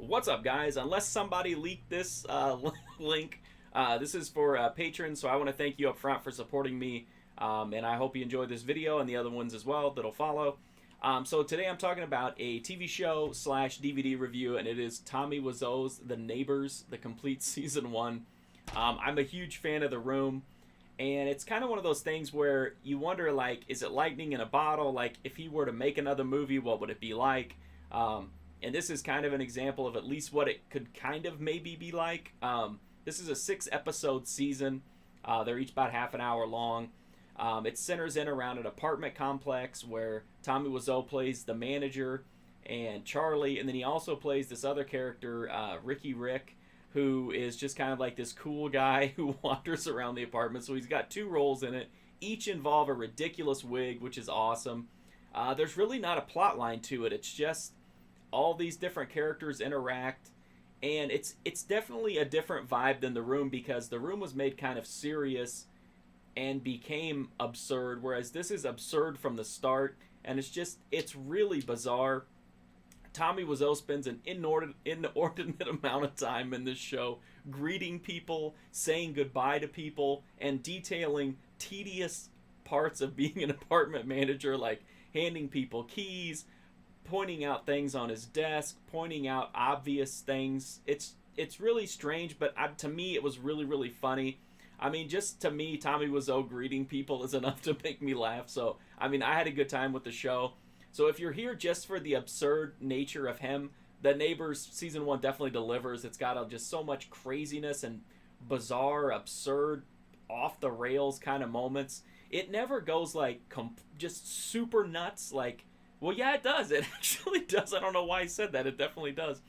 What's up, guys? Unless somebody leaked this link, this is for patrons, so I want to thank you up front for supporting me, and I hope you enjoyed this video and the other ones as well that'll follow. So today I'm talking about a TV show slash DVD review, and it is Tommy Wiseau's The Neighbors, the complete season 1. I'm a huge fan of The Room, and it's kind of one of those things where you wonder, like, is it lightning in a bottle? Like, if he were to make another movie, what would it be like? And this is kind of an example of at least what it could kind of maybe be like. This is a 6-episode season. They're each about half an hour long. It centers in around an apartment complex where Tommy Wiseau plays the manager and Charlie, and then he also plays this other character, Rick, who is just kind of like this cool guy who wanders around the apartment. So he's got 2 roles in it. Each involve a ridiculous wig, which is awesome. There's really not a plot line to it. It's just all these different characters interact, and it's definitely a different vibe than The Room, because The Room was made kind of serious and became absurd, whereas this is absurd from the start, and it's really bizarre. Tommy Wiseau spends an inordinate amount of time in this show greeting people, saying goodbye to people, and detailing tedious parts of being an apartment manager, like handing people keys, pointing out things on his desk, pointing out obvious things. It's really strange, but to me it was really funny. I mean, just to me, Tommy Wiseau greeting people is enough to make me laugh. So, I mean, I had a good time with the show. So if you're here just for the absurd nature of him, The Neighbors Season 1 definitely delivers. It's got just so much craziness and bizarre, absurd, off-the-rails kind of moments. It never goes like just super nuts. Like, well, yeah, it does. It actually does. I don't know why I said that. It definitely does.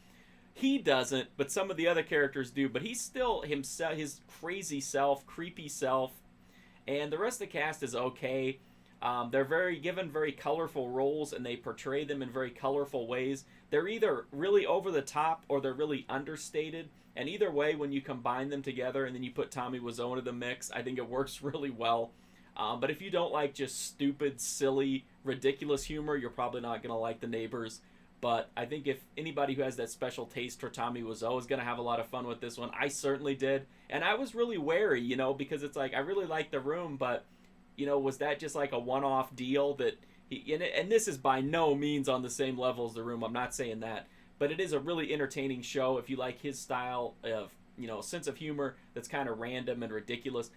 He doesn't, but some of the other characters do. But he's still himself, his crazy self, creepy self, and the rest of the cast is okay. They're given very colorful roles, and they portray them in very colorful ways. They're either really over the top or they're really understated. And either way, when you combine them together and then you put Tommy Wiseau into the mix, I think it works really well. But if you don't like just stupid, silly, ridiculous humor, you're probably not going to like The Neighbors. But I think if anybody who has that special taste for Tommy Wiseau is going to have a lot of fun with this one, I certainly did. And I was really wary, because it's like, I really like The Room, but, was that just like a one-off deal that and this is by no means on the same level as The Room, I'm not saying that. But it is a really entertaining show if you like his style of, sense of humor that's kind of random and ridiculous.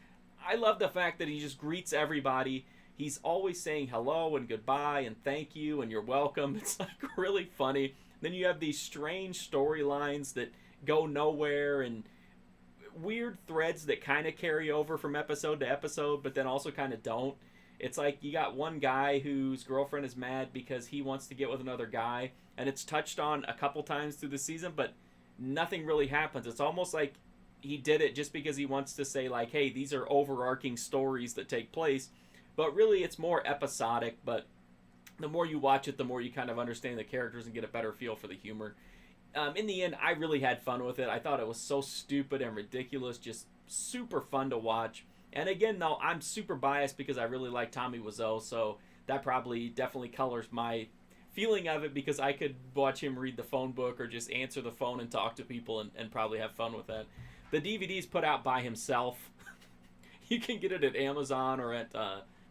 I love the fact that he just greets everybody. He's always saying hello and goodbye and thank you and you're welcome. It's like really funny. Then you have these strange storylines that go nowhere and weird threads that kind of carry over from episode to episode, but then also kind of don't. It's like you got one guy whose girlfriend is mad because he wants to get with another guy, and it's touched on a couple times through the season, but nothing really happens. It's almost like he did it just because he wants to say, like, hey, these are overarching stories that take place, but really it's more episodic. But the more you watch it, the more you kind of understand the characters and get a better feel for the humor. In the end, I really had fun with it. I thought it was so stupid and ridiculous, just super fun to watch. And again, though, I'm super biased because I really like Tommy Wiseau, so that probably definitely colors my feeling of it, because I could watch him read the phone book or just answer the phone and talk to people and probably have fun with that. The DVD's put out by himself. You can get it at Amazon or at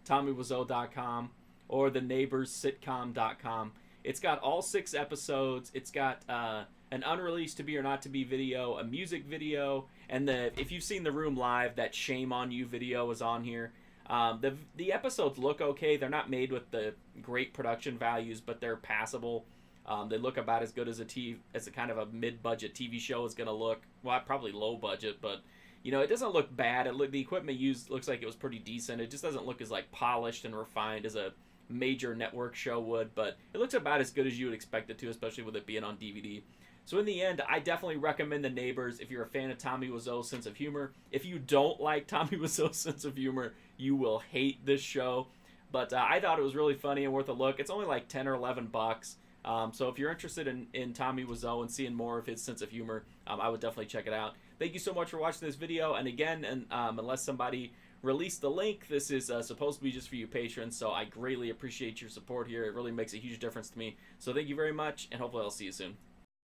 TommyWiseau.com or the neighborssitcom.com. It's got all 6 episodes. It's got an unreleased to be or not to be video, a music video, and if you've seen The Room live, that Shame on You video is on here. The episodes look okay. They're not made with the great production values, but they're passable. They look about as good as a kind of a mid-budget TV show is going to look. Well, probably low budget, but it doesn't look bad. The equipment used looks like it was pretty decent. It just doesn't look as like polished and refined as a major network show would, but it looks about as good as you would expect it to, especially with it being on DVD. So in the end, I definitely recommend The Neighbors if you're a fan of Tommy Wiseau's sense of humor. If you don't like Tommy Wiseau's sense of humor, you will hate this show. But I thought it was really funny and worth a look. It's only like 10 or 11 bucks. So if you're interested in Tommy Wiseau and seeing more of his sense of humor, I would definitely check it out. Thank you so much for watching this video. And again, unless somebody released the link, this is supposed to be just for you patrons. So I greatly appreciate your support here. It really makes a huge difference to me. So thank you very much, and hopefully I'll see you soon.